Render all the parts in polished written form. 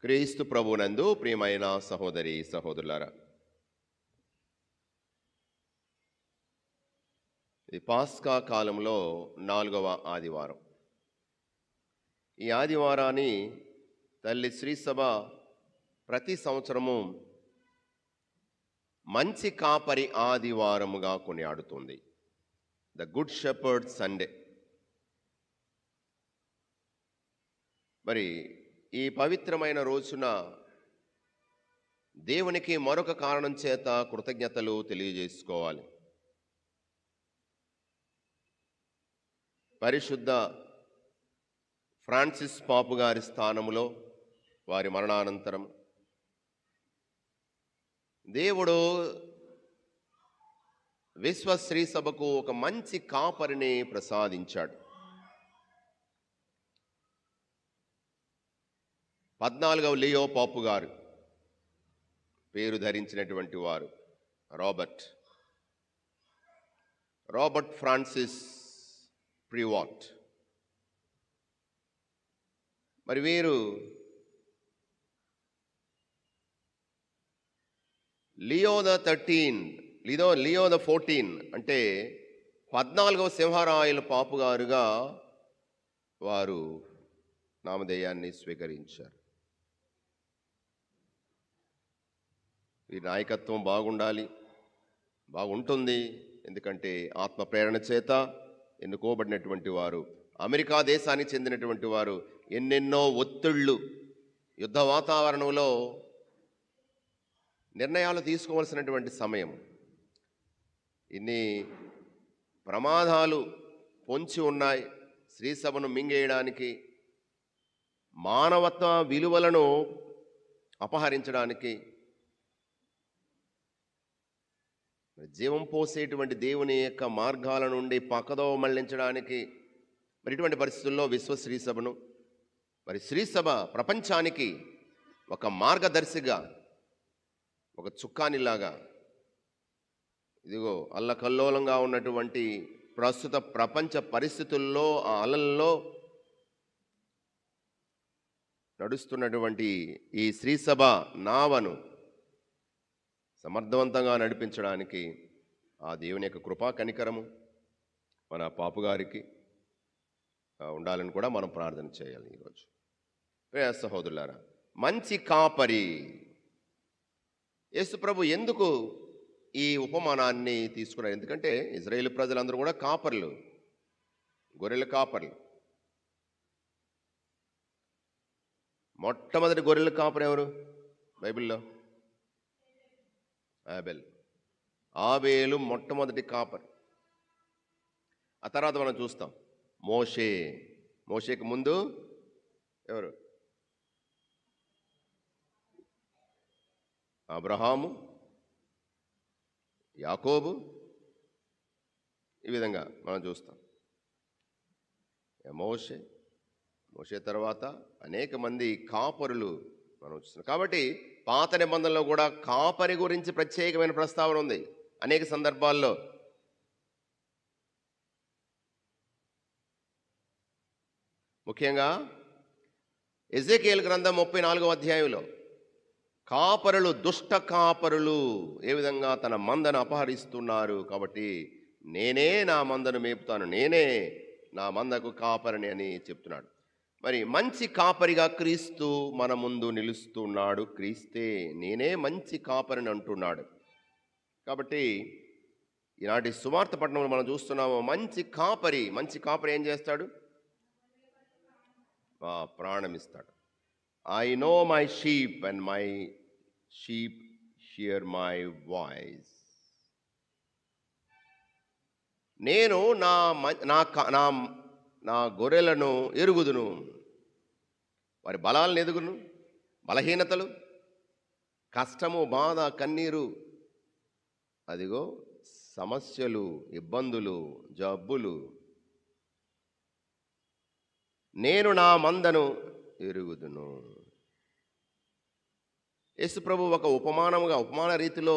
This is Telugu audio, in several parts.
క్రీస్తు ప్రభునందు ప్రియమైన సహోదరి సహోదరులారా, ఇది పాస్కా కాలంలో 4వ ఆదివారం. ఈ ఆదివారాన్ని తల్లి శ్రీసభ ప్రతి సంవత్సరము మంచి కాపరి ఆదివారముగా కొనియాడుతుంది. The good shepherd Sunday. మరి ఈ పవిత్రమైన రోజున దేవునికి మరొక కారణం చేత కృతజ్ఞతలు తెలియజేసుకోవాలి. పరిశుద్ధ ఫ్రాన్సిస్ పాపు గారి స్థానంలో వారి మరణానంతరం దేవుడు విశ్వశ్రీ సభకు ఒక మంచి కాపరిని ప్రసాదించాడు. 14వ లియో పాపు గారు పేరు ధరించినటువంటి వారు రాబర్ట్ ఫ్రాన్సిస్ ప్రివాట్. మరి వీరు లియో ద 14 అంటే 14వ సింహరాయల పాపు గారుగా వారు నామధేయాన్ని స్వీకరించారు. ఈ నాయకత్వం బాగుంటుంది. ఎందుకంటే ఆత్మ ప్రేరణ చేత ఎన్నుకోబడినటువంటి వారు, అమెరికా దేశానికి చెందినటువంటి వారు, ఎన్నెన్నో ఒత్తిళ్ళు, యుద్ధ వాతావరణంలో నిర్ణయాలు తీసుకోవాల్సినటువంటి సమయం, ఇన్ని ప్రమాదాలు పొంచి ఉన్నాయి శ్రీసభను మింగేయడానికి, మానవత్వ విలువలను అపహరించడానికి, జీవం పోసేటువంటి దేవుని యొక్క మార్గాల నుండి పక్కదోవ మళ్లించడానికి, మరి ఇటువంటి పరిస్థితుల్లో విశ్వశ్రీ సభను, మరి శ్రీసభ ప్రపంచానికి ఒక మార్గదర్శిగా, ఒక చుక్కానిలాగా, ఇదిగో అల్లకల్లోలంగా ఉన్నటువంటి ప్రస్తుత ప్రపంచ పరిస్థితుల్లో ఆ అలల్లో నడుస్తున్నటువంటి ఈ శ్రీసభ నావను సమర్థవంతంగా నడిపించడానికి ఆ దేవుని యొక్క కృపా కనికరము మన పాపుగారికి ఉండాలని కూడా మనం ప్రార్థన చేయాలి. ఈరోజు ప్రియ సహోదరులారా, మంచి కాపరి. యేసుప్రభు ఎందుకు ఈ ఉపమానాన్ని తీసుకున్నారు? ఎందుకంటే ఇజ్రాయేల్ ప్రజలందరూ కూడా కాపర్లు, గొర్రెల కాపర్లు. మొట్టమొదటి గొర్రెల కాపరి ఎవరు బైబిల్లో? ఆబేలు మొట్టమొదటి కాపరి. ఆ తర్వాత మనం చూస్తాం మోషేకి ముందు ఎవరు? అబ్రహాము, యాకోబు. ఈ విధంగా మనం చూస్తాం. మోషే తర్వాత అనేక మంది కాపరులు మనం చూస్తున్నాం. కాబట్టి పాత నిబంధనలో కూడా కాపరి గురించి ప్రత్యేకమైన ప్రస్తావన ఉంది అనేక సందర్భాల్లో. ముఖ్యంగా ఎజెకియేలు గ్రంథం 34వ అధ్యాయంలో కాపరులు, దుష్ట కాపరులు ఏ విధంగా తన మందను అపహరిస్తున్నారు, కాబట్టి నేనే నా మందను మేపుతాను, నేనే నా మందకు కాపరిని అని చెప్తున్నాడు. మరి మంచి కాపరిగా క్రీస్తు మన ముందు నిలుస్తున్నాడు. క్రీస్తే నేనే మంచి కాపరిని అంటున్నాడు. కాబట్టి ఈనాటి సువార్త పట్టణంలో మనం చూస్తున్నాము, మంచి కాపరి ఏం చేస్తాడు? ప్రాణమిస్తాడు. I know my sheep and my sheep hear my voice. నేను నా గొర్రెలను ఎరుగుదును, వారి బలాలను ఎదుగును, బలహీనతలు, కష్టము, బాధ, కన్నీరు, అదిగో సమస్యలు, ఇబ్బందులు, జబ్బులు, నేను నా మందను ఎరుగుదును. యేసుప్రభు ఒక ఉపమాన రీతిలో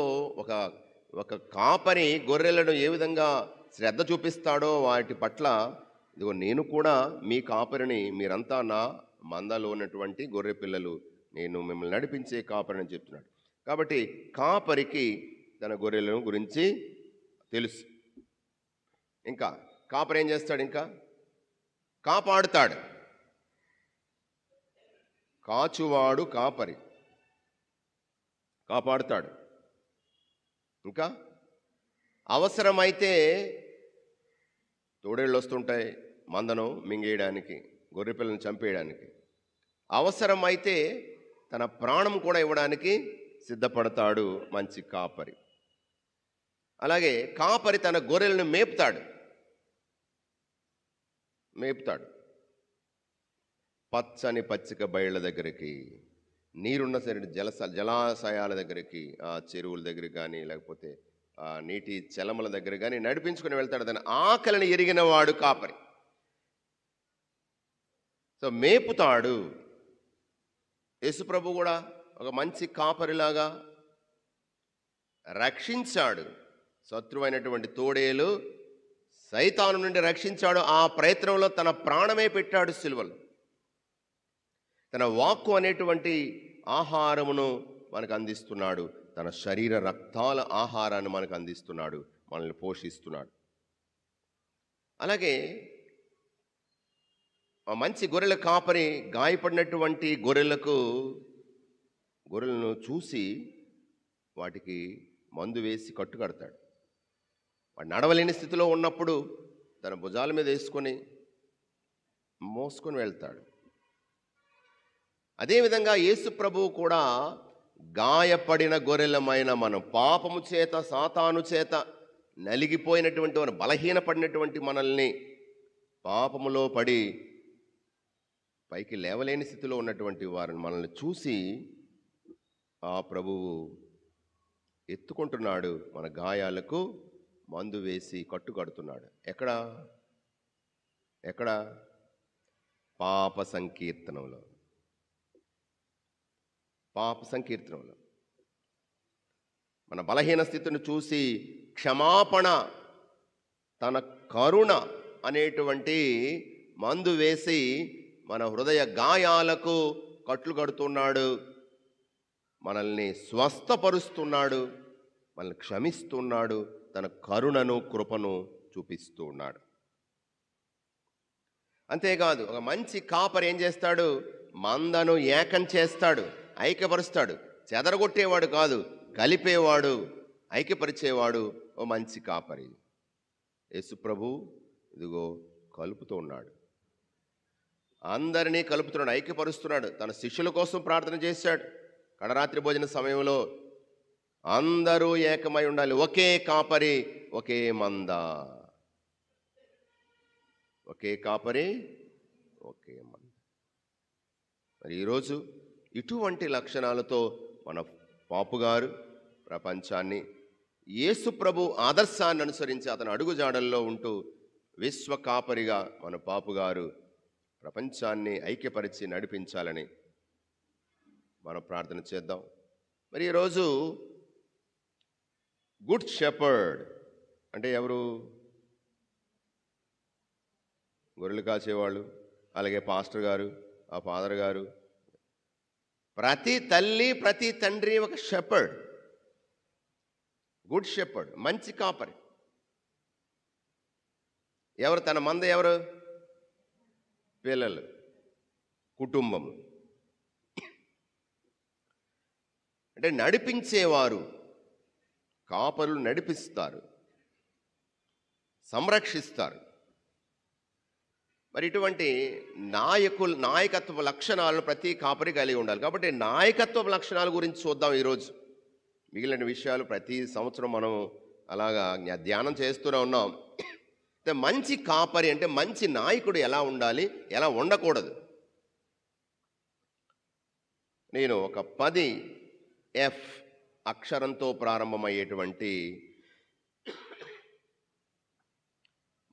ఒక కాపరి గొర్రెలను ఏ విధంగా శ్రద్ధ చూపిస్తాడో వాటి పట్ల, ఇదిగో నేను కూడా మీ కాపరిని, మీరంతా నా మందలో ఉన్నటువంటి గొర్రె పిల్లలు, నేను మిమ్మల్ని నడిపించే కాపరి అని చెప్తున్నాడు. కాబట్టి కాపరికి తన గొర్రెలను గురించి తెలుసు. ఇంకా కాపరి ఏం చేస్తాడు? ఇంకా కాపాడుతాడు. కాచువాడు కాపరి, కాపాడుతాడు. ఇంకా అవసరమైతే తోడేళ్ళు వస్తుంటాయి మందను మింగేయడానికి, గొర్రె పిల్లని చంపేయడానికి. అవసరమైతే తన ప్రాణం కూడా ఇవ్వడానికి సిద్ధపడతాడు మంచి కాపరి. అలాగే కాపరి తన గొర్రెలను మేపుతాడు. పచ్చని పచ్చిక బయళ్ళ దగ్గరికి, నీరున్న సరి జలాశయాల దగ్గరికి, ఆ చెరువుల దగ్గర కానీ లేకపోతే ఆ నీటి చలమల దగ్గర కానీ నడిపించుకుని వెళ్తాడు. దాని ఆకలిని ఎరిగిన వాడు కాపరి. సో మేపుతాడు. యేసుప్రభు కూడా ఒక మంచి కాపరిలాగా రక్షించాడు. శత్రువైనటువంటి తోడేలు సైతాను నుండి రక్షించాడు. ఆ ప్రయత్నంలో తన ప్రాణమే పెట్టాడు సిలువలో. తన వాక్కు అనేటువంటి ఆహారమును మనకు అందిస్తున్నాడు. తన శరీర రక్తాల ఆహారాన్ని మనకు అందిస్తున్నాడు, మనల్ని పోషిస్తున్నాడు. అలాగే ఆ మంచి గొర్రెల కాపరి గాయపడినటువంటి గొర్రెలను చూసి వాటికి మందు వేసి కట్టుకడతాడు. వాడు నడవలేని స్థితిలో ఉన్నప్పుడు తన భుజాల మీద వేసుకొని మోసుకొని వెళ్తాడు. అదేవిధంగా యేసు ప్రభువు కూడా గాయపడిన గొర్రెలమైన మనం, పాపము చేత సాతాను చేత నలిగిపోయినటువంటి వారు, బలహీనపడినటువంటి మనల్ని, పాపములో పడి పైకి లేవలేని స్థితిలో ఉన్నటువంటి వారిని మనల్ని చూసి ఆ ప్రభువు ఎత్తుకుంటున్నాడు, మన గాయాలకు మందు వేసి కట్టుకడుతున్నాడు. ఎక్కడ? పాప సంకీర్తనంలో మన బలహీన స్థితిని చూసి క్షమాపణ, తన కరుణ అనేటువంటి మందు వేసి మన హృదయ గాయాలకు కట్లు కడుతున్నాడు, మనల్ని స్వస్థపరుస్తున్నాడు, మనల్ని క్షమిస్తున్నాడు, తన కరుణను కృపను చూపిస్తూ ఉన్నాడు. అంతేకాదు ఒక మంచి కాపరి ఏం చేస్తాడు? మందను ఏకం చేస్తాడు, ఐక్యపరుస్తాడు. చెదరగొట్టేవాడు కాదు, కలిపేవాడు, ఐక్యపరిచేవాడు ఓ మంచి కాపరి. యేసుప్రభు ఇదిగో కలుపుతూ ఉన్నాడు, అందరినీ కలుపుతున్నాడు, ఐక్యపరుస్తున్నాడు. తన శిష్యుల కోసం ప్రార్థన చేశాడు. కడరాత్రి భోజన సమయంలో అందరూ ఏకమై ఉండాలి, ఒకే కాపరి ఒకే మంద, ఒకే కాపరి ఒకే మంద. మరి ఈరోజు ఇటువంటి లక్షణాలతో మన పాపుగారు ప్రపంచాన్ని, యేసు ప్రభు ఆదర్శాన్ని అనుసరించి అతని అడుగుజాడల్లో ఉంటూ విశ్వ కాపరిగా మన పాపుగారు ప్రపంచాన్ని ఐక్యపరిచి నడిపించాలని మనం ప్రార్థన చేద్దాం. మరి ఈరోజు గుడ్ షెపర్డ్ అంటే ఎవరు? గొర్రెలు కాసేవాళ్ళు, అలాగే పాస్టర్ గారు, ఆ ఫాదర్ గారు, ప్రతి తల్లి ప్రతి తండ్రి ఒక షెపర్డ్, గుడ్ షెపర్డ్, మంచి కాపరి. ఎవరు తన మంద? ఎవరు? పిల్లలు, కుటుంబం. అంటే నడిపించేవారు, కాపరులు నడిపిస్తారు, సంరక్షిస్తారు. మరి ఇటువంటి నాయకత్వ లక్షణాలను ప్రతి కాపరి కలిగి ఉండాలి. కాబట్టి నాయకత్వ లక్షణాల గురించి చూద్దాం ఈరోజు. మిగిలిన విషయాలు ప్రతి సంవత్సరం మనం అలాగా ధ్యానం చేస్తూనే ఉన్నాం. మంచి కాపరి అంటే మంచి నాయకుడు ఎలా ఉండాలి, ఎలా ఉండకూడదు. నేను ఒక 10F అక్షరంతో ప్రారంభమయ్యేటువంటి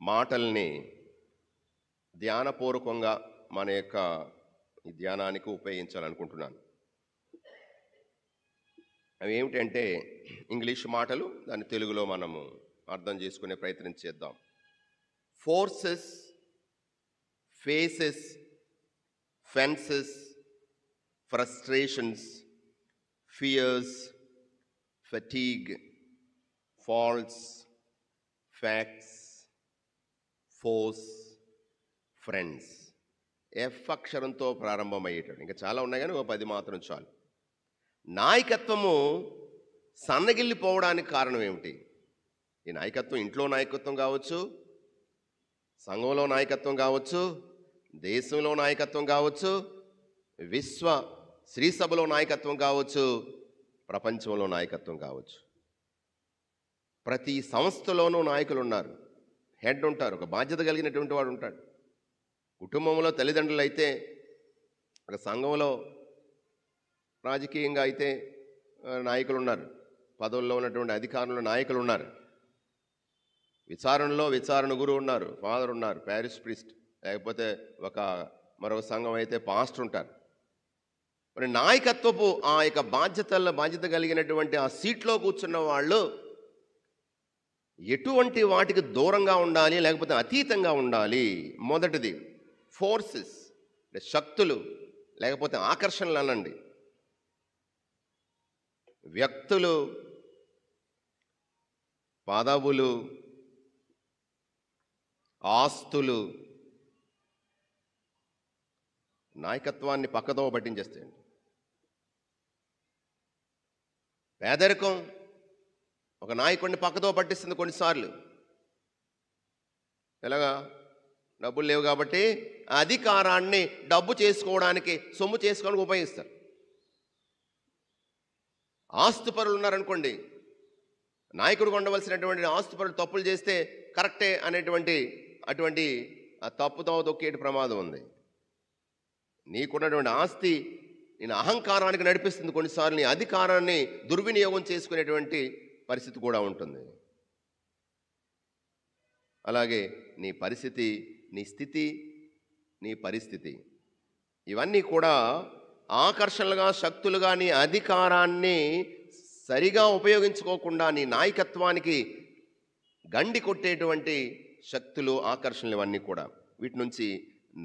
మాటల్ని ధ్యానపూర్వకంగా మన యొక్క ఈ ధ్యానానికి ఉపయోగించాలనుకుంటున్నాను. అవి ఏమిటంటే ఇంగ్లీష్ మాటలు, దాన్ని తెలుగులో మనము అర్థం చేసుకునే ప్రయత్నం చేద్దాం. Forces, faces, fences, frustrations, fears, fatigue, faults, facts, force, friends. F అక్షరంతో ప్రారంభమయ్యేటట్టు ఇంకా చాలా ఉన్నాయి, కానీ ఒక 10 మాత్రం చాలు. నాయకత్వము సన్నగిల్లిపోవడానికి కారణం ఏమిటి? ఈ నాయకత్వం ఇంట్లో నాయకత్వం కావచ్చు, సంఘంలో నాయకత్వం కావచ్చు, దేశంలో నాయకత్వం కావచ్చు, విశ్వ శ్రీసభలో నాయకత్వం కావచ్చు, ప్రపంచంలో నాయకత్వం కావచ్చు. ప్రతి సంస్థలోనూ నాయకులు ఉన్నారు, హెడ్ ఉంటారు, ఒక బాధ్యత కలిగినటువంటి వాడు ఉంటాడు. కుటుంబంలో తల్లిదండ్రులు అయితే, ఒక సంఘంలో రాజకీయంగా అయితే నాయకులు ఉన్నారు, పదవుల్లో ఉన్నటువంటి అధికారులు నాయకులు ఉన్నారు, విచారణలో విచారణ గురువు ఉన్నారు, ఫాదర్ ఉన్నారు, ప్యారిష్ ప్రీస్ట్, లేకపోతే మరొక సంఘం అయితే పాస్టర్ ఉంటారు. మరి నాయకత్వపు ఆ యొక్క బాధ్యత కలిగినటువంటి ఆ సీట్లో కూర్చున్న వాళ్ళు ఎటువంటి వాటికి దూరంగా ఉండాలి, లేకపోతే అతీతంగా ఉండాలి? మొదటిది ఫోర్సెస్, శక్తులు, లేకపోతే ఆకర్షణలు అనండి, వ్యక్తులు, పదవులు, ఆస్తులు నాయకత్వాన్ని పక్కదో పట్టించేస్తాయండి. పేదరికం ఒక నాయకుడిని పక్కదో పట్టిస్తుంది కొన్నిసార్లు. ఎలాగా? డబ్బులు లేవు కాబట్టి ఆ అధికారాన్ని డబ్బు చేసుకోవడానికి, సొమ్ము చేసుకోవడానికి ఉపయోగిస్తారు. ఆస్తిపరులు ఉన్నారనుకోండి, నాయకుడు ఉండవలసినటువంటి ఆస్తిపరులు తప్పులు చేస్తే కరెక్టే అనేటువంటి అటువంటి తప్పుతో దొక్కేటి ప్రమాదం ఉంది. నీకున్నటువంటి ఆస్తి నేను అహంకారానికి నడిపిస్తుంది, కొన్నిసార్లు నీ అధికారాన్ని దుర్వినియోగం చేసుకునేటువంటి పరిస్థితి కూడా ఉంటుంది. అలాగే నీ పరిస్థితి, నీ స్థితి, నీ పరిస్థితి, ఇవన్నీ కూడా ఆకర్షణలుగా, శక్తులుగా నీ అధికారాన్ని సరిగా ఉపయోగించుకోకుండా నీ నాయకత్వానికి గండి కొట్టేటువంటి శక్తులు, ఆకర్షణలు, ఇవన్నీ కూడా. వీటి నుంచి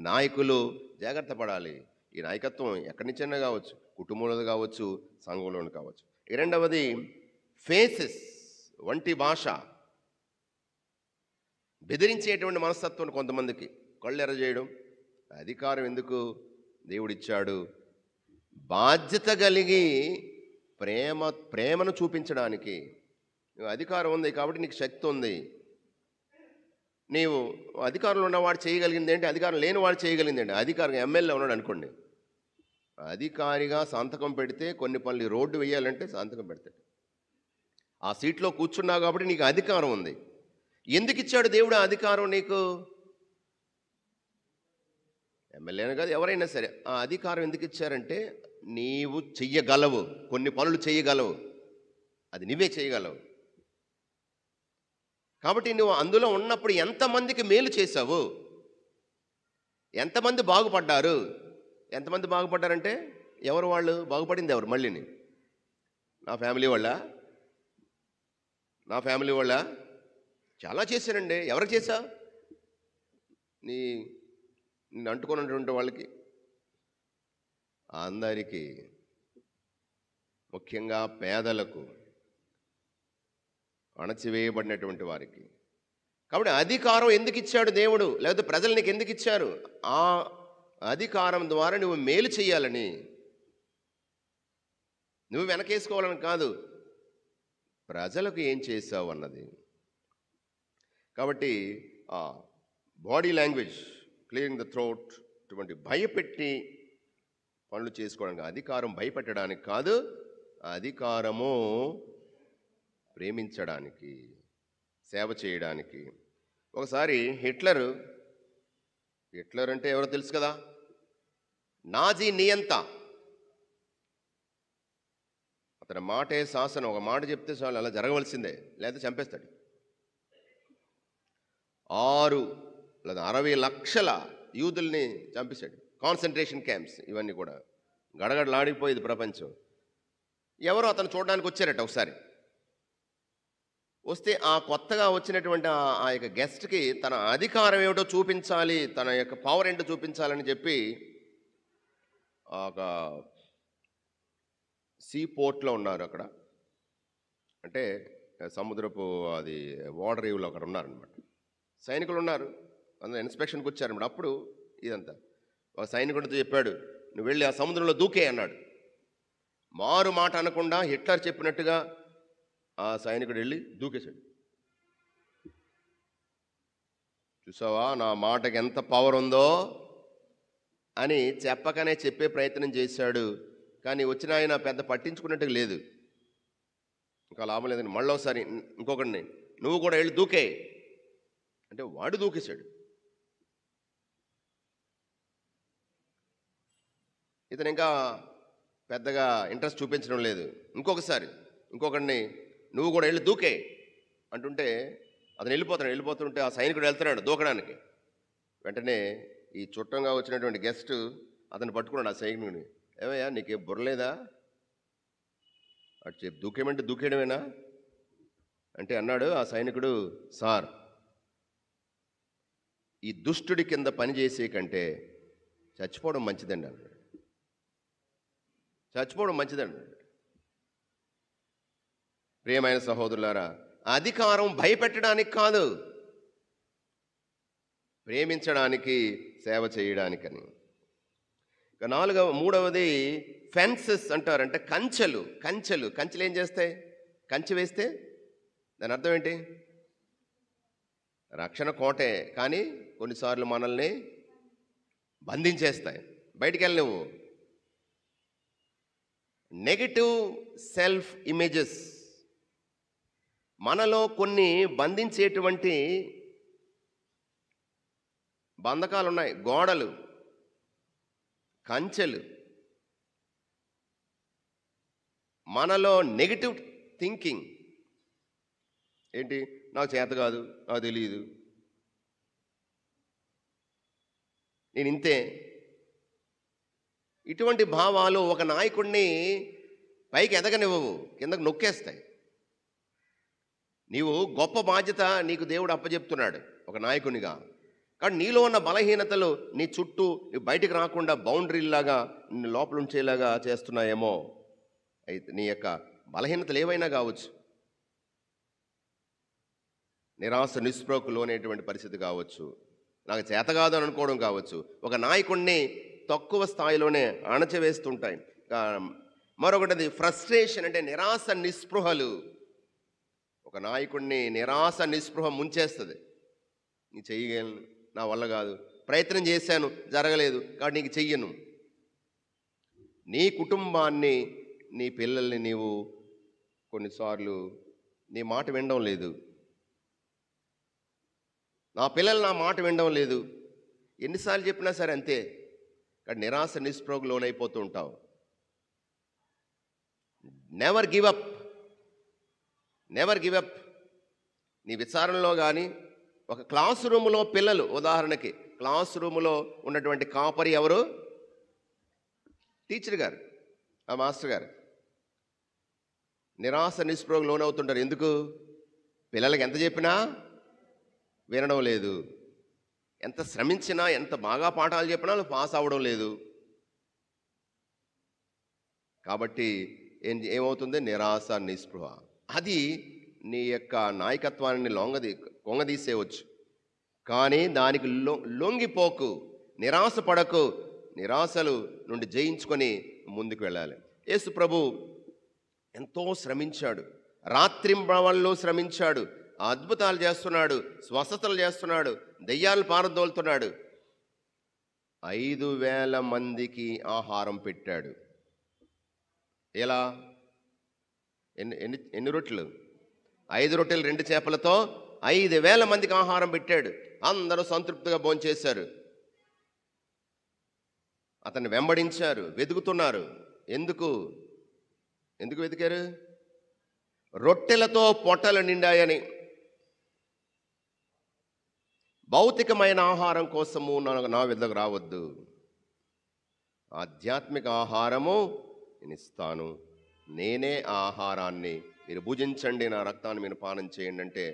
నాయకులు జాగ్రత్త పడాలి. ఈ నాయకత్వం ఎక్కడి నుంచైనా కావచ్చు, కుటుంబంలో కావచ్చు, సంఘంలోనూ కావచ్చు. రెండవది ఫేసెస్, వంటి భాష, బెదిరించేటువంటి మనస్తత్వం కొంతమందికి. కళ్ళు ఎర్రజేయడం, అధికారం ఎందుకు దేవుడిచ్చాడు, బాధ్యత కలిగి ప్రేమను చూపించడానికి. అధికారం ఉంది కాబట్టి నీకు శక్తి ఉంది, నీవు అధికారంలో ఉన్నవాడు చేయగలిగింది ఏంటి, అధికారం లేని వాడు చేయగలిగింది ఏంటి? అధికారం ఎమ్మెల్యే ఉన్నాడు అనుకోండి, అధికారిగా సంతకం పెడితే కొన్ని పనులు రోడ్డు వేయాలంటే సంతకం పెడతాడు. ఆ సీట్లో కూర్చున్నావు కాబట్టి నీకు అధికారం ఉంది. ఎందుకు ఇచ్చాడు దేవుడు ఆ అధికారం నీకు? ఎమ్మెల్యేనే కాదు, ఎవరైనా సరే ఆ అధికారం ఎందుకు ఇచ్చారంటే నీవు చెయ్యగలవు, కొన్ని పనులు చేయగలవు, అది నువ్వే చేయగలవు. కాబట్టి నువ్వు అందులో ఉన్నప్పుడు ఎంతమందికి మేలు చేశావు, ఎంతమంది బాగుపడ్డారు? ఎంతమంది బాగుపడ్డారంటే ఎవరు వాళ్ళు? బాగుపడింది ఎవరు? మళ్ళీని నా ఫ్యామిలీ వాళ్ళ చాలా చేశానండి. ఎవరికి చేశా? నిన్ను అంటుకున్నటువంటి వాళ్ళకి, అందరికీ, ముఖ్యంగా పేదలకు, అణచివేయబడినటువంటి వారికి. కాబట్టి అధికారం ఎందుకు ఇచ్చాడు దేవుడు, లేకపోతే ప్రజలు నీకు ఎందుకు ఇచ్చారు? ఆ అధికారం ద్వారా నువ్వు మేలు చేయాలని, నువ్వు వెనకేసుకోవాలని కాదు, ప్రజలకు ఏం చేసావు అన్నది. కాబట్టి body language, clearing the throat, ఇటువంటి భయపెట్టి పనులు చేసుకోవడానికి. అధికారం భయపెట్టడానికి కాదు, అధికారము ప్రేమించడానికి, సేవ చేయడానికి. ఒకసారి హిట్లర్ అంటే ఎవరో తెలుసు కదా, నాజీ నియంత. అతని మాటే శాసనం, ఒక మాట చెప్తే చాలు, అలా జరగవలసిందే, లేదా చంపేస్తాడు. 6 లేదా 60 లక్షల యూదుల్ని చంపేశాడు. కాన్సన్ట్రేషన్ క్యాంప్స్, ఇవన్నీ కూడా గడగడలాడిపోయేది ప్రపంచం. ఎవరో అతను చూడడానికి వచ్చారట. ఒకసారి వస్తే ఆ కొత్తగా వచ్చినటువంటి ఆ యొక్క గెస్ట్కి తన అధికారం ఏమిటో చూపించాలి, తన యొక్క పవర్ ఏంటో చూపించాలని చెప్పి ఒక సీ పోర్ట్లో ఉన్నారు అక్కడ. అంటే సముద్రపు అది వాటర్ రేవులో అక్కడ ఉన్నారనమాట. సైనికులు ఉన్నారు, అందులో ఇన్స్పెక్షన్కి వచ్చారనమాట. అప్పుడు ఇదంతా ఒక సైనికుడితో చెప్పాడు, నువ్వు వెళ్ళి ఆ సముద్రంలో దూకే అన్నాడు. మారు మాట అనకుండా హిట్లర్ చెప్పినట్టుగా ఆ సైనికుడు వెళ్ళి దూకేశాడు. చూసావా నా మాటకి ఎంత పవర్ ఉందో అని చెప్పకనే చెప్పే ప్రయత్నం చేశాడు. కానీ వచ్చిన ఆయన పెద్ద పట్టించుకున్నట్టుగా లేదు. ఇంకా లాభం లేదని మళ్ళీ ఒకసారి ఇంకొకడిని, నువ్వు కూడా వెళ్ళి దూకే అంటే వాడు దూకేశాడు. ఇతను ఇంకా పెద్దగా ఇంట్రెస్ట్ చూపించడం లేదు. ఇంకొకడిని నువ్వు కూడా వెళ్ళి దూకే అంటుంటే అతను వెళ్ళిపోతుంటే ఆ సైనికుడు వెళ్తున్నాడు దూకడానికి. వెంటనే ఈ చుట్టంగా వచ్చినటువంటి గెస్ట్ అతను పట్టుకున్నాడు. ఆ సైనికుడిని, ఏమయ్యా నీకేం బుర్రలేదా, అటు చెప్పి దూకేమంటే దూకేయడమేనా అంటే అన్నాడు ఆ సైనికుడు, సార్ ఈ దుష్టుడి కింద పనిచేసే కంటే చచ్చిపోవడం మంచిదండి అన్నాడు. చచ్చిపోవడం మంచిదండి. ప్రియమైన సహోదరులారా, అధికారం భయపెట్టడానికి కాదు, ప్రేమించడానికి, సేవ చేయడానికని. ఇక మూడవది ఫెన్సెస్ అంటారు. అంటే కంచెలు ఏం చేస్తాయి? కంచె వేస్తే దాని అర్థం ఏంటి? రక్షణ కోటే, కానీ కొన్నిసార్లు మనల్ని బంధించేస్తాయి, బయటికి వెళ్ళలేవు. నెగటివ్ సెల్ఫ్ ఇమేజెస్, మనలో కొన్ని బంధించేటువంటి బంధకాలు ఉన్నాయి. గోడలు, కంచెలు, మనలో నెగటివ్ థింకింగ్ ఏంటి? నాకు చేత కాదు, నాకు తెలియదు, నేను ఇంతే. ఇటువంటి భావాలు ఒక నాయకుడిని పైకి ఎదగనివ్వవు, కిందకు నొక్కేస్తాయి. నీవు గొప్ప బాధ్యత నీకు దేవుడు అప్పచెప్తున్నాడు ఒక నాయకునిగా. కానీ నీలో ఉన్న బలహీనతలు నీ చుట్టూ నీ బయటికి రాకుండా బౌండరీలాగా నిన్ను లోపల ఉంచేలాగా చేస్తున్నాయేమో. అయితే నీ యొక్క బలహీనతలు ఏవైనా కావచ్చు, నిరాశ నిస్పృహకు లోనేటువంటి పరిస్థితి కావచ్చు, నాకు చేత కాదు అని అనుకోవడం కావచ్చు, ఒక నాయకుడిని తక్కువ స్థాయిలోనే అణచివేస్తుంటాయి. మరొకటిది ఫ్రస్ట్రేషన్, అంటే నిరాశ నిస్పృహలు. ఒక నాయకుడిని నిరాశ నిస్పృహ ముంచేస్తుంది. నీ చెయ్యగలను, నా వల్ల కాదు, ప్రయత్నం చేశాను జరగలేదు కాబట్టి నీకు చెయ్యను. నీ కుటుంబాన్ని, నీ పిల్లల్ని నీవు కొన్నిసార్లు నీ మాట వినడం లేదు. నా పిల్లలు నా మాట వినడం లేదు, ఎన్నిసార్లు చెప్పినా సరే అంతే. కానీ నిరాశ నిస్పృహకు లోనైపోతూ ఉంటావు. Never give up. నీ విచారణలో కానీ, ఒక క్లాస్ రూములో పిల్లలు, ఉదాహరణకి క్లాస్ రూములో ఉన్నటువంటి కాపరి ఎవరు? టీచర్ గారు, ఆ మాస్టర్ గారు. నిరాశ నిస్పృహకు లోనవుతుంటారు. ఎందుకు? పిల్లలకి ఎంత చెప్పినా వినడం లేదు, ఎంత శ్రమించినా, ఎంత బాగా పాఠాలు చెప్పినా వాళ్ళు పాస్ అవ్వడం లేదు. కాబట్టి ఏమవుతుంది? నిరాశ నిస్పృహ. అది నీ యొక్క నాయకత్వాన్ని కొంగదీసేవచ్చు, కానీ దానికి లొంగిపోకు, నిరాశ పడకు. నిరాశలు నుండి జయించుకొని ముందుకు వెళ్ళాలి. యేసు ప్రభు ఎంతో శ్రమించాడు, రాత్రింబవళ్ళు శ్రమించాడు, అద్భుతాలు చేస్తున్నాడు, స్వస్థతలు చేస్తున్నాడు, దెయ్యాలు పారదోలుతున్నాడు. 5,000 మందికి ఆహారం పెట్టాడు. ఎలా? ఎన్ని రొట్టెలు? 5 రొట్టెలు 2 చేపలతో 5,000 మందికి ఆహారం పెట్టాడు. అందరూ సంతృప్తిగా భోంచేశారు. అతన్ని వెంబడించారు, వెతుకుతున్నారు. ఎందుకు వెతికారు? రొట్టెలతో పొట్టలు నిండాయని. భౌతికమైన ఆహారం కోసము నా వద్దకు రావద్దు, ఆధ్యాత్మిక ఆహారము నేను ఇస్తాను, నేనే ఆ ఆహారాన్ని, మీరు భుజించండి, నా రక్తాన్ని మీరు పానం చేయండి అంటే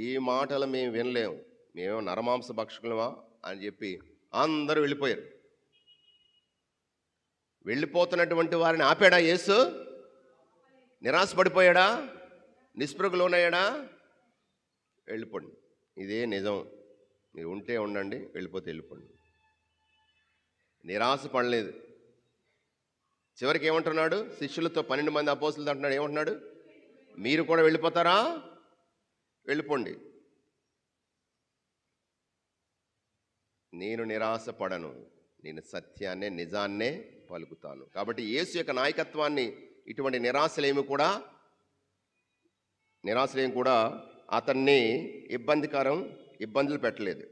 ఈ మాటలు మేము వినలేము, మేమేమో నరమాంస భక్షకులమా అని చెప్పి అందరూ వెళ్ళిపోయారు. వెళ్ళిపోతున్నటువంటి వారిని ఆపాడా యేసు? నిరాశ పడిపోయాడా? నిస్పృహకు లోనయ్యాడా? వెళ్ళిపోండి. ఇదే నిజం. మీరు ఉంటే ఉండండి, వెళ్ళిపోతే వెళ్ళిపోండి. నిరాశ పడలేదు. చివరికి ఏమంటున్నాడు? శిష్యులతో 12 మంది అపోస్తలుతో అంటున్నాడు, ఏమంటున్నాడు? మీరు కూడా వెళ్ళిపోతారా? వెళ్ళిపోండి. నేను నిరాశ పడను, నేను సత్యాన్నే నిజాన్నే పలుకుతాను. కాబట్టి యేసు యొక్క నాయకత్వాన్ని ఇటువంటి నిరాశలేమి కూడా అతన్ని ఇబ్బందులు పెట్టలేదు.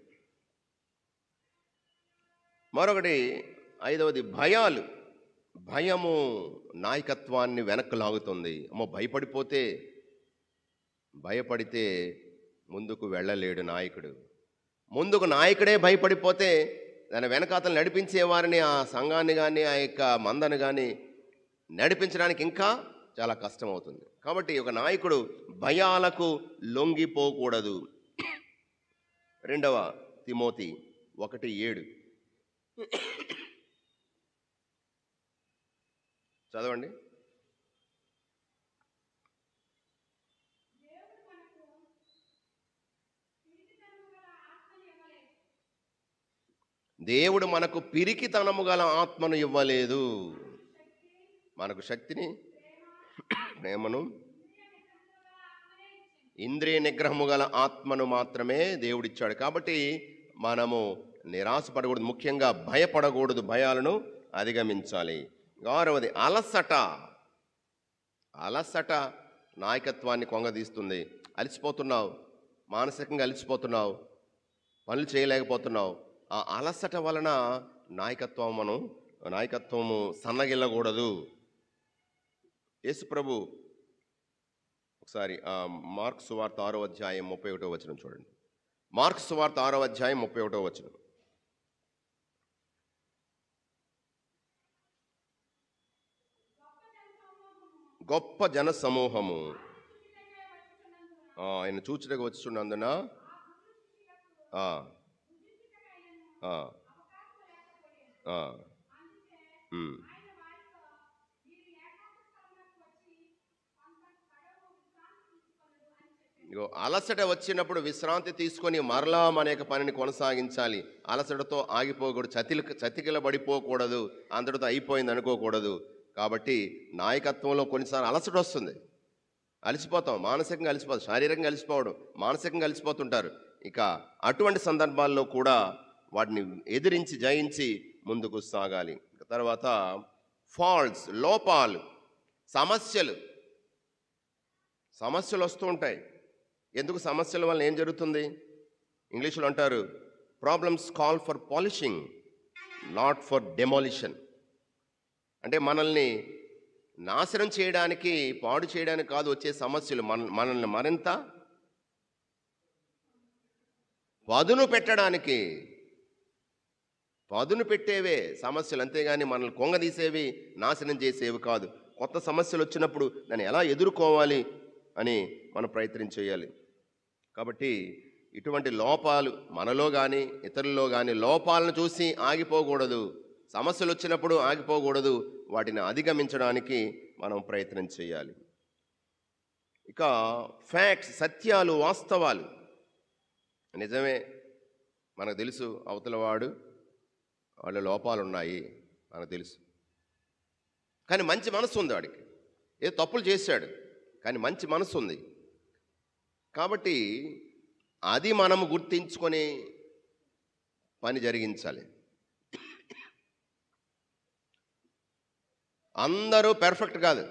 మరొకటి, 5వది భయాలు. భయము నాయకత్వాన్ని వెనక్కు లాగుతుంది. అమ్మో, భయపడితే ముందుకు వెళ్ళలేడు నాయకుడు. ముందుకు నాయకుడే భయపడిపోతే దాని వెనకాతలు నడిపించే వారిని, ఆ సంఘాన్ని కానీ ఆ యొక్క మందను కానీ నడిపించడానికి ఇంకా చాలా కష్టం అవుతుంది. కాబట్టి ఒక నాయకుడు భయాలకు లొంగిపోకూడదు. 2వ తిమోతి 1:7 చదవండి. దేవుడు మనకు పిరికితనము గల ఆత్మను ఇవ్వలేదు, మనకు శక్తిని, ప్రేమను, ఇంద్రియ నిగ్రహము గల ఆత్మను మాత్రమే దేవుడిచ్చాడు. కాబట్టి మనము నిరాశపడకూడదు, ముఖ్యంగా భయపడకూడదు, భయాలను అధిగమించాలి. 6వది అలసట నాయకత్వాన్ని కొంగదీస్తుంది. అలసిపోతున్నావు, మానసికంగా అలసిపోతున్నావు, పనులు చేయలేకపోతున్నావు. ఆ అలసట వలన నాయకత్వము సన్నగిల్లకూడదు. యేసు ప్రభు ఒకసారి మార్కు సువార్త 6వ అధ్యాయం 31వ వచనం చూడండి. మార్కు సువార్త 6వ అధ్యాయం 31వ వచనం. గొప్ప జన సమూహము ఆయన చూచుటకు వచ్చుచున్నందున అలసట వచ్చినప్పుడు విశ్రాంతి తీసుకొని మరలా మన యొక్క పనిని కొనసాగించాలి. అలసటతో ఆగిపోకూడదు, చతికిల పడిపోకూడదు, అందరితో అయిపోయింది అనుకోకూడదు. కాబట్టి నాయకత్వంలో కొన్నిసార్లు అలసట వస్తుంది, అలసిపోతాం, మానసికంగా అలసిపోతాం, శారీరకంగా అలసిపోవడం, మానసికంగా అలసిపోతుంటారు. ఇక అటువంటి సందర్భాల్లో కూడా వాటిని ఎదిరించి జయించి ముందుకు సాగాలి. తర్వాత ఫాల్ట్స్, లోపాలు, సమస్యలు వస్తూ ఉంటాయి. ఎందుకు? సమస్యల వల్ల ఏం జరుగుతుంది? ఇంగ్లీష్లో అంటారు, problems call for polishing, not for demolition. అంటే మనల్ని నాశనం చేయడానికి, పాడు చేయడానికి కాదు వచ్చే సమస్యలు, మనల్ని మరింత పదును పెట్టేవే సమస్యలు, అంతేగాని మనల్ని కొంగదీసేవి, నాశనం చేసేవి కాదు. కొత్త సమస్యలు వచ్చినప్పుడు దాన్ని ఎలా ఎదుర్కోవాలి అని మనం ప్రయత్నం చేయాలి. కాబట్టి ఇటువంటి లోపాలు మనలో కానీ ఇతరుల్లో కానీ లోపాలను చూసి ఆగిపోకూడదు. సమస్యలు వచ్చినప్పుడు ఆగిపోకూడదు, వాటిని అధిగమించడానికి మనం ప్రయత్నం చేయాలి. ఇక ఫ్యాక్ట్స్, సత్యాలు, వాస్తవాలు. నిజమే, మనకు తెలుసు అవతల వాళ్ళ లోపాలు ఉన్నాయి, మనకు తెలుసు. కానీ మంచి మనసు ఉంది వాడికి, ఏదో తప్పులు చేశాడు కానీ మంచి మనసు ఉంది. కాబట్టి అది మనము గుర్తించుకొని పని జరిగించాలి. అందరూ పెర్ఫెక్ట్ కాదు.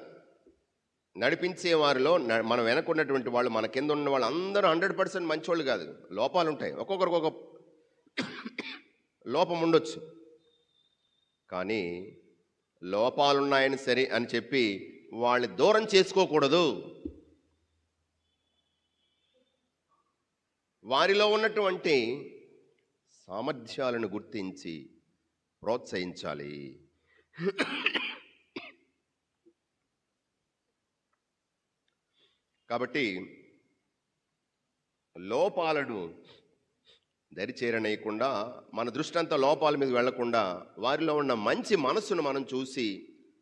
నడిపించే వారిలో మనం వెనకున్నటువంటి వాళ్ళు, మన కింద ఉన్న వాళ్ళు అందరూ 100% మంచోళ్ళు కాదు, లోపాలు ఉంటాయి. ఒక్కొక్కరికి ఒక లోపం ఉండొచ్చు. కానీ లోపాలున్నాయని సరే అని చెప్పి వాళ్ళని దూరం చేసుకోకూడదు. వారిలో ఉన్నటువంటి సామర్థ్యాలను గుర్తించి ప్రోత్సహించాలి. కాబట్టి లోపాలను దరిచేరనేయకుండా, మన దృష్టి అంతా లోపాల మీద వెళ్లకుండా వారిలో ఉన్న మంచి మనస్సును మనం చూసి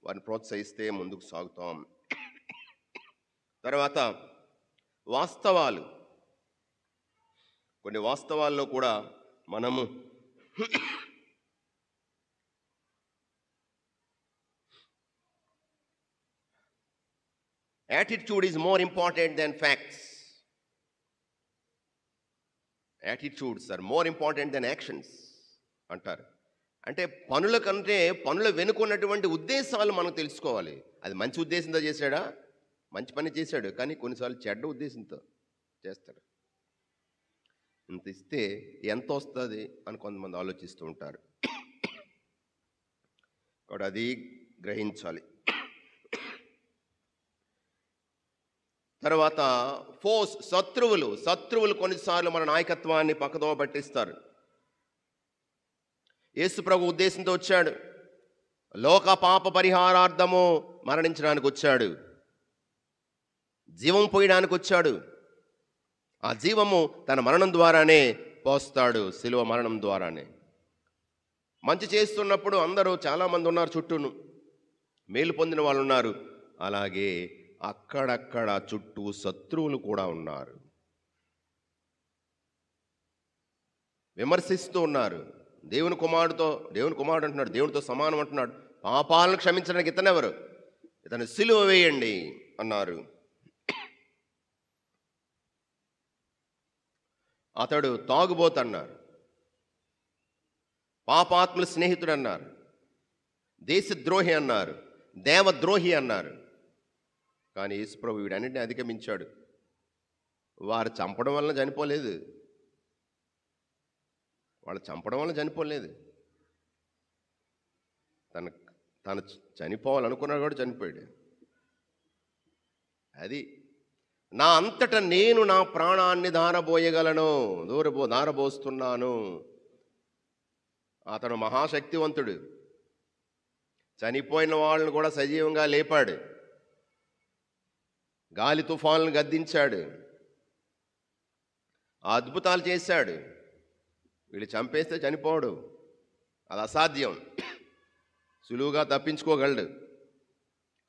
వారిని ప్రోత్సహిస్తే ముందుకు సాగుతాం. తర్వాత వాస్తవాలు, కొన్ని వాస్తవాల్లో కూడా మనము attitude is more important than facts. Attitudes are more important than actions అంటారు. అంటే పనుల కంటే పనుల వెనుకున్నటువంటి ఉద్దేశాలు మనం తెలుసుకోవాలి. అది మంచి ఉద్దేశంతో చేశాడా, మంచి పని చేశాడు, కానీ కొన్నిసార్లు చెడ్డ ఉద్దేశంతో చేస్తాడు. ఇంత ఇస్తే ఎంత వస్తుంది అని కొంతమంది ఆలోచిస్తూ ఉంటారు. కాబట్టి అది గ్రహించాలి. తర్వాత శత్రువులు కొన్నిసార్లు మన నాయకత్వాన్ని పక్కదో పట్టిస్తారు. యేసు ప్రభు ఉద్దేశంతో వచ్చాడు, లోక పాప పరిహారార్థము మరణించడానికి వచ్చాడు, జీవం పోయడానికి వచ్చాడు. ఆ జీవము తన మరణం ద్వారానే పోస్తాడు, శిలువ మరణం ద్వారానే. మంచి చేస్తున్నప్పుడు అందరూ చాలామంది ఉన్నారు, చుట్టూను మేలు పొందిన వాళ్ళు ఉన్నారు. అలాగే అక్కడక్కడ చుట్టూ శత్రువులు కూడా ఉన్నారు, విమర్శిస్తూ ఉన్నారు. దేవుని కుమారుడు అంటున్నాడు, దేవునితో సమానం అంటున్నాడు. పాపాలను క్షమించడానికి ఇతనెవరు, ఇతను సిలువ వేయండి అన్నారు. అతడు తాగుబోతు అన్నారు, పాపాత్ముల స్నేహితుడు అన్నారు, దేశద్రోహి అన్నారు, దేవద్రోహి అన్నారు. కానీ యేసుప్రభు వీడన్నింటినీ అధిగమించాడు. వారు చంపడం వలన చనిపోలేదు, వాళ్ళు చంపడం వల్ల చనిపోలేదు. తను చనిపోవాలనుకున్నాడు కూడా చనిపోయాడు. అది నా అంతటా నేను నా ప్రాణాన్ని ధారబోయగలను, ధారబోస్తున్నాను. అతడు మహాశక్తివంతుడు, చనిపోయిన వాళ్ళను కూడా సజీవంగా లేపాడు, గాలి తుఫాన్లను గద్దించాడు, అద్భుతాలు చేశాడు. వీళ్ళు చంపేస్తే చనిపోడు, అది అసాధ్యం, సులువుగా తప్పించుకోగలడు.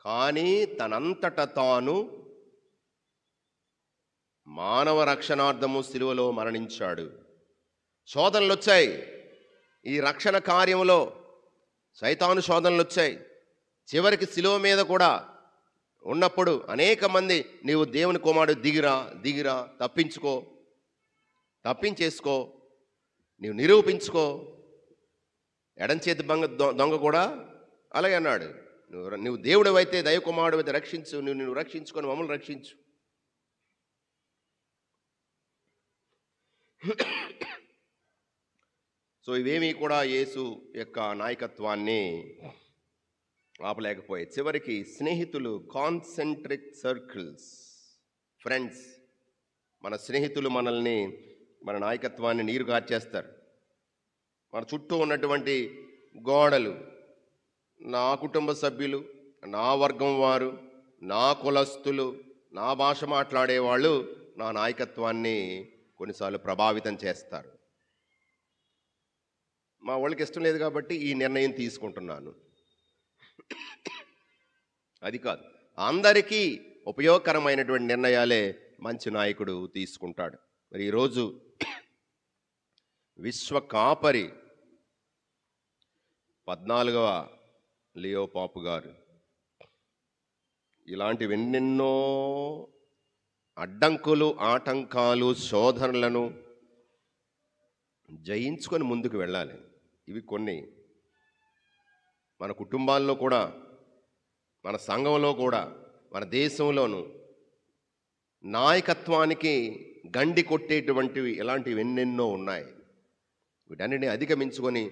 కానీ తనంతట తాను మానవ రక్షణార్థము సిలువలో మరణించాడు. శోధనలు వచ్చాయి, ఈ రక్షణ కార్యంలో సైతాను శోధనలు వచ్చాయి. చివరికి సిలువ మీద కూడా ఉన్నప్పుడు అనేక మంది, నీవు దేవుని కుమారుడు, దిగిరా, తప్పించేసుకో, నీవు నిరూపించుకో. ఎడంచేతి దొంగ కూడా అలాగే అన్నాడు, నువ్వు దేవుడు అయితే, దైవ కుమారుడు అయితే రక్షించు, నువ్వు రక్షించుకొని మమ్మల్ని రక్షించు. సో ఇవేమీ కూడా యేసు యొక్క నాయకత్వాన్ని ఆపలేకపోయాయి. చివరికి స్నేహితులు, కాన్సెంట్రిక్ సర్కిల్స్, ఫ్రెండ్స్, మన స్నేహితులు మనల్ని, మన నాయకత్వాన్ని నీరు కార్చేస్తారు. మన చుట్టూ ఉన్నటువంటి గోడలు, నా కుటుంబ సభ్యులు, నా వర్గం వారు, నా కులస్తులు, నా భాష మాట్లాడేవాళ్ళు నా నాయకత్వాన్ని కొన్నిసార్లు ప్రభావితం చేస్తారు. మా వాళ్ళకి ఇష్టం లేదు కాబట్టి ఈ నిర్ణయం తీసుకుంటున్నాను, అది కాదు. అందరికీ ఉపయోగకరమైనటువంటి నిర్ణయాలే మంచి నాయకుడు తీసుకుంటాడు. మరి ఈరోజు విశ్వ కాపరి 14వ లియో పాపు గారు ఇలాంటివెన్నెన్నో అడ్డంకులు, ఆటంకాలు, శోధనలను జయించుకొని ముందుకు వెళ్ళాలి. ఇవి కొన్ని మన కుటుంబాల్లో కూడా, మన సంఘంలో కూడా, మన దేశంలోనూ నాయకత్వానికి గండి కొట్టేటువంటివి ఇలాంటివి ఎన్నెన్నో ఉన్నాయి. వీటన్నిటిని అధిగమించుకొని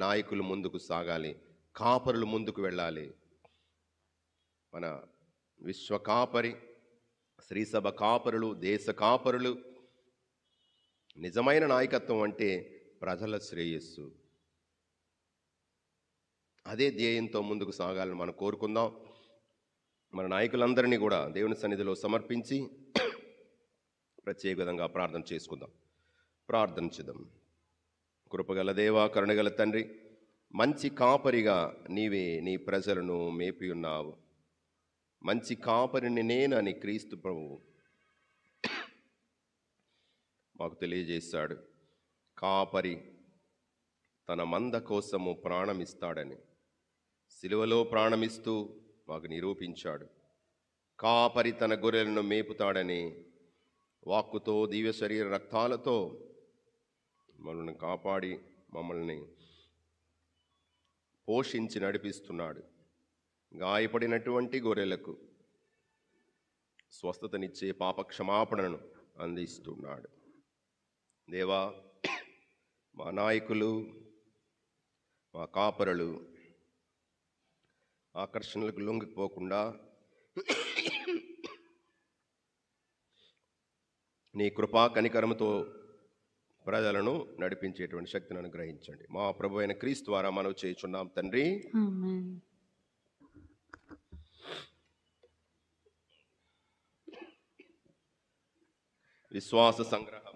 నాయకులు ముందుకు సాగాలి, కాపరులు ముందుకు వెళ్ళాలి. మన విశ్వ కాపరి, శ్రీసభ కాపరులు, దేశ కాపరులు, నిజమైన నాయకత్వం అంటే ప్రజల శ్రేయస్సు. అదే ధ్యేయంతో ముందుకు సాగాలని మనం కోరుకుందాం. మన నాయకులందరినీ కూడా దేవుని సన్నిధిలో సమర్పించి ప్రత్యేక విధంగా ప్రార్థన చేసుకుందాం. ప్రార్థన చేద్దాం. కృపగల దేవా, కరుణగల తండ్రి, మంచి కాపరిగా నీవే నీ ప్రజలను మేపి ఉన్నావు. మంచి కాపరిని నేనని క్రీస్తు ప్రభువు మాకు తెలియజేశాడు. కాపరి తన మంద కోసము ప్రాణమిస్తాడని సిలువలో ప్రాణమిస్తూ మాకు నిరూపించాడు. కాపరి తన గొర్రెలను మేపుతాడని వాక్కుతో దివ్య శరీర రక్తాలతో మనల్ని కాపాడి మమ్మల్ని పోషించి నడిపిస్తున్నాడు. గాయపడినటువంటి గొర్రెలకు స్వస్థతనిచ్చే పాప క్షమాపణను అందిస్తున్నాడు. దేవా, మా నాయకులు, మా కాపరులు ఆకర్షణలకు లొంగిపోకుండా నీ కృపా కనికరముతో ప్రజలను నడిపించేటువంటి శక్తిని అనుగ్రహించండి. మా ప్రభు అయిన క్రీస్తు ద్వారా మనవి చేయుచున్నాం తండ్రి. ఆమేన్. విశ్వాస సంగ్రహ